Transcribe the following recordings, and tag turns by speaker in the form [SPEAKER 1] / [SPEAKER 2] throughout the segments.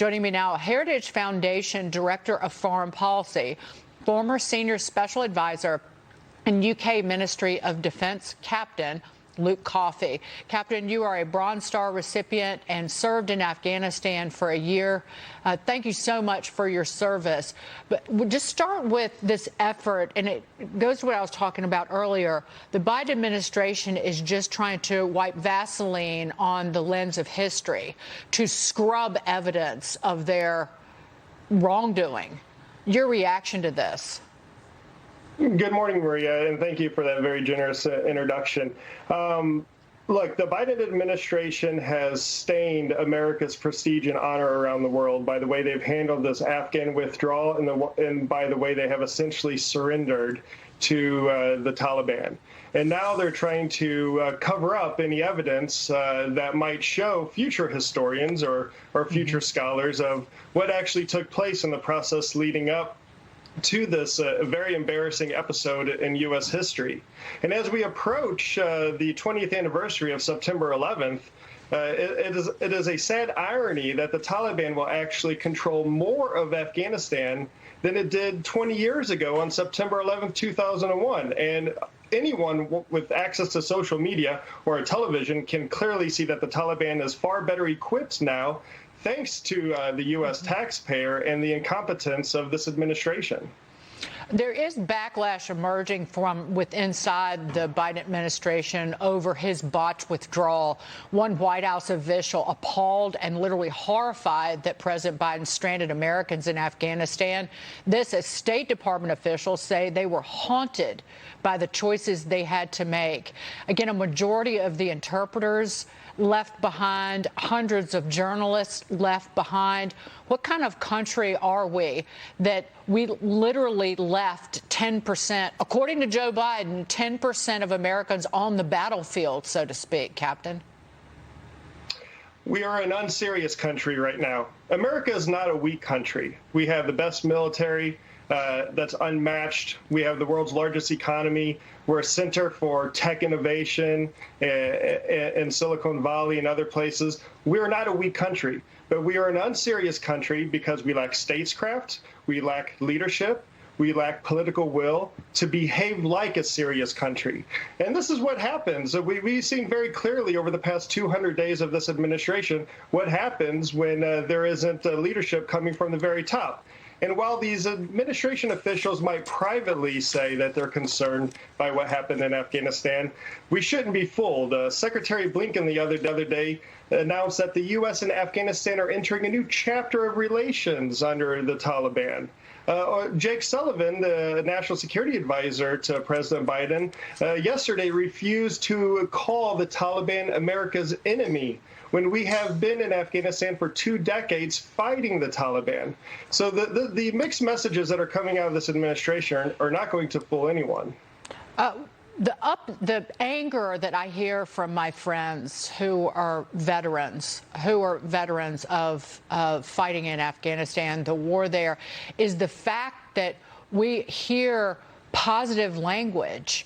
[SPEAKER 1] Joining me now, Heritage Foundation Director of Foreign Policy, former Senior Special Advisor and UK Ministry of Defense Captain Luke Coffey. Captain, you are a Bronze Star recipient and served in Afghanistan for a year. Thank you so much for your service. But we'll just start with this effort, and it goes to what I was talking about earlier. The Biden administration is just trying to wipe Vaseline on the lens of history to scrub evidence of their wrongdoing. Your reaction to this?
[SPEAKER 2] Good morning, Maria, and thank you for that very generous introduction. Look, the Biden administration has stained America's prestige and honor around the world by the way they've handled this Afghan withdrawal and by the way they have essentially surrendered to the Taliban. And now they're trying to cover up any evidence that might show future historians or future scholars of what actually took place in the process leading up to this very embarrassing episode in U.S. history. And as we approach the 20th anniversary of September 11th, it is a sad irony that the Taliban will actually control more of Afghanistan than it did 20 years ago on September 11th, 2001. And anyone with access to social media or a television can clearly see that the Taliban is far better equipped now thanks to the U.S. taxpayer and the incompetence of this administration.
[SPEAKER 1] There is backlash emerging from inside the Biden administration over his botched withdrawal. One White House official appalled and literally horrified that President Biden stranded Americans in Afghanistan. This, as State Department officials say, they were haunted by the choices they had to make. Again, a majority of the interpreters left behind, hundreds of journalists left behind. What kind of country are we that we literally left 10%, according to Joe Biden, 10% of Americans on the battlefield, so to speak, Captain?
[SPEAKER 2] We are an unserious country right now. America is not a weak country. We have the best military that's unmatched. We have the world's largest economy. We're a center for tech innovation in Silicon Valley and other places. We are not a weak country, but we are an unserious country because we lack statescraft, we lack leadership, we lack political will to behave like a serious country. And this is what happens. We've seen very clearly over the past 200 days of this administration what happens when there isn't leadership coming from the very top. And while these administration officials might privately say that they're concerned by what happened in Afghanistan, we shouldn't be fooled. Secretary Blinken the other day announced that the U.S. and Afghanistan are entering a new chapter of relations under the Taliban. Jake Sullivan, the national security advisor to President Biden, yesterday refused to call the Taliban America's enemy when we have been in Afghanistan for 2 decades fighting the Taliban. So the mixed messages that are coming out of this administration are not going to fool anyone.
[SPEAKER 1] The anger that I hear from my friends who are veterans of fighting in Afghanistan, the war there, is the fact that we hear positive language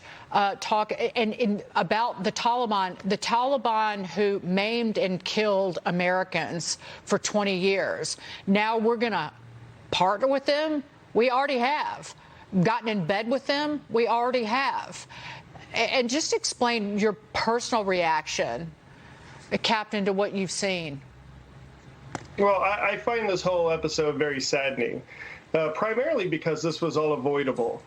[SPEAKER 1] talk about the Taliban who maimed and killed Americans for 20 years. Now we're going to partner with them? We already have. Gotten in bed with them? We already have. And just explain your personal reaction, Captain, to what you've seen.
[SPEAKER 2] Well, I find this whole episode very saddening, primarily because this was all avoidable.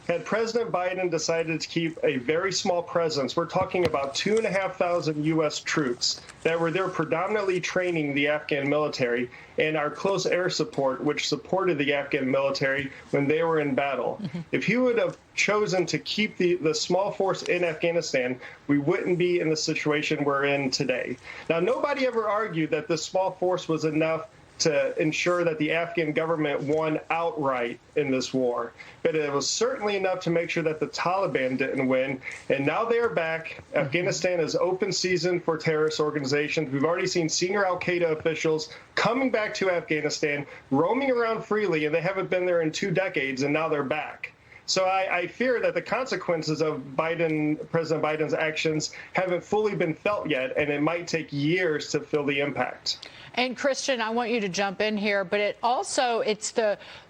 [SPEAKER 2] Had President Biden decided to keep a very small presence, we're talking about 2,500 U.S. troops that were there predominantly training the Afghan military and our close air support, which supported the Afghan military when they were in battle. Mm-hmm. If he would have chosen to keep the small force in Afghanistan, we wouldn't be in the situation we're in today. Now, nobody ever argued that this small force was enough to ensure that the Afghan government won outright in this war. But it was certainly enough to make sure that the Taliban didn't win. And now they are back. Afghanistan is open season for terrorist organizations. We've already seen senior al-Qaeda officials coming back to Afghanistan, roaming around freely, and they haven't been there in 2 decades, and now they're back. So I fear that the consequences of President Biden's actions haven't fully been felt yet, and it might take years to feel the impact.
[SPEAKER 1] And Christian, I want you to jump in here, but it's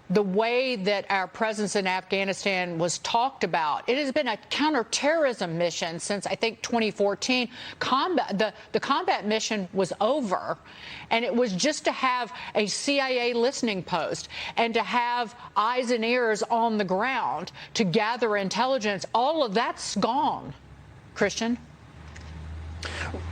[SPEAKER 1] the way that our presence in Afghanistan was talked about. It has been a counterterrorism mission since, I think, 2014. The combat mission was over, and it was just to have a CIA listening post and to have eyes and ears on the ground to gather intelligence. All of that's gone. Christian?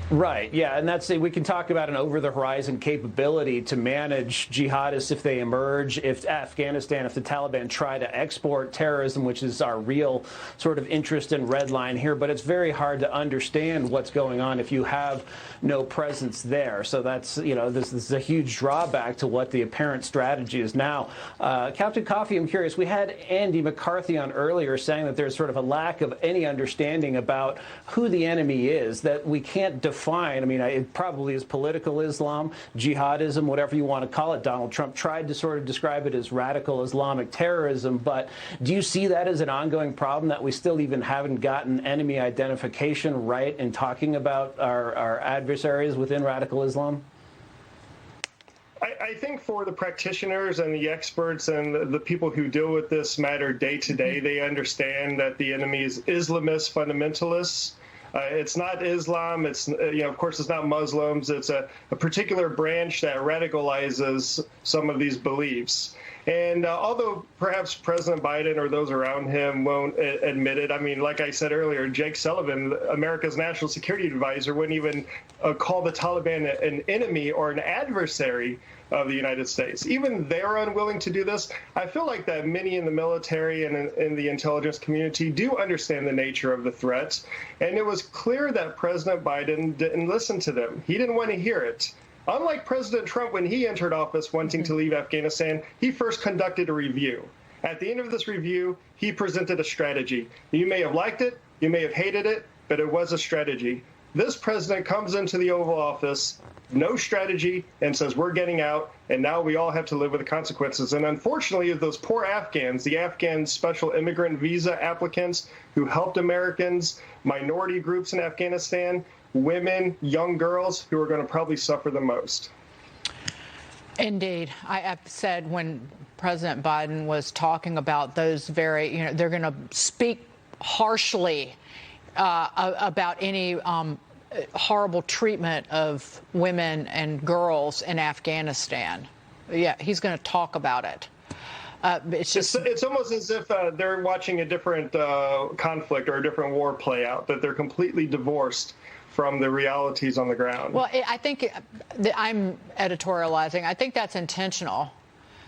[SPEAKER 3] Right. Yeah. And that's we can talk about an over-the-horizon capability to manage jihadists if they emerge, if Afghanistan, if the Taliban try to export terrorism, which is our real sort of interest and red line here. But it's very hard to understand what's going on if you have no presence there. So that's, this is a huge drawback to what the apparent strategy is now. Captain Coffey, I'm curious. We had Andy McCarthy on earlier saying that there's sort of a lack of any understanding about who the enemy is, that we can't define. I mean, it probably is political Islam, jihadism, whatever you want to call it. Donald Trump tried to sort of describe it as radical Islamic terrorism. But do you see that as an ongoing problem, that we still even haven't gotten enemy identification right in talking about our adversaries within radical Islam?
[SPEAKER 2] I think for the practitioners and the experts and the people who deal with this matter day to day, they understand that the enemy is Islamist fundamentalists. It's not Islam. It's, of course, it's not Muslims. It's a particular branch that radicalizes some of these beliefs. And although perhaps President Biden or those around him won't admit it, I mean, like I said earlier, Jake Sullivan, America's national security advisor, wouldn't even call the Taliban an enemy or an adversary of the United States. Even they're unwilling to do this. I feel like that many in the military and in the intelligence community do understand the nature of the threats. And it was clear that President Biden didn't listen to them. He didn't want to hear it. Unlike President Trump, when he entered office wanting to leave Afghanistan, he first conducted a review. At the end of this review, he presented a strategy. You may have liked it, you may have hated it, but it was a strategy. This president comes into the Oval Office, no strategy, and says, we're getting out, and now we all have to live with the consequences. And unfortunately, those poor Afghans, the Afghan special immigrant visa applicants who helped Americans, minority groups in Afghanistan, women, young girls who are going to probably suffer the most.
[SPEAKER 1] Indeed. I said when President Biden was talking about those they're going to speak harshly about any horrible treatment of women and girls in Afghanistan. Yeah, he's going to talk about it. It's
[SPEAKER 2] almost as if they're watching a different conflict or a different war play out, that they're completely divorced from the realities on the ground.
[SPEAKER 1] Well, I think I'm editorializing. I think that's intentional,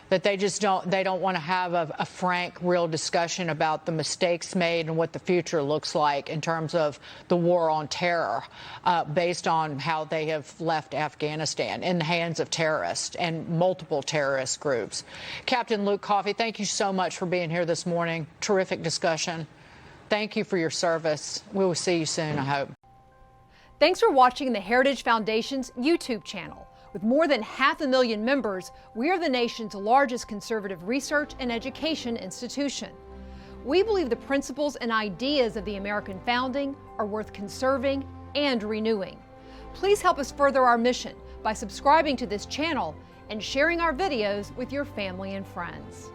[SPEAKER 1] that they don't want to have a frank, real discussion about the mistakes made and what the future looks like in terms of the war on terror, based on how they have left Afghanistan in the hands of terrorists and multiple terrorist groups. Captain Luke Coffey, thank you so much for being here this morning. Terrific discussion. Thank you for your service. We will see you soon, I hope.
[SPEAKER 4] Thanks for watching the Heritage Foundation's YouTube channel. With more than 500,000 members, we are the nation's largest conservative research and education institution. We believe the principles and ideas of the American founding are worth conserving and renewing. Please help us further our mission by subscribing to this channel and sharing our videos with your family and friends.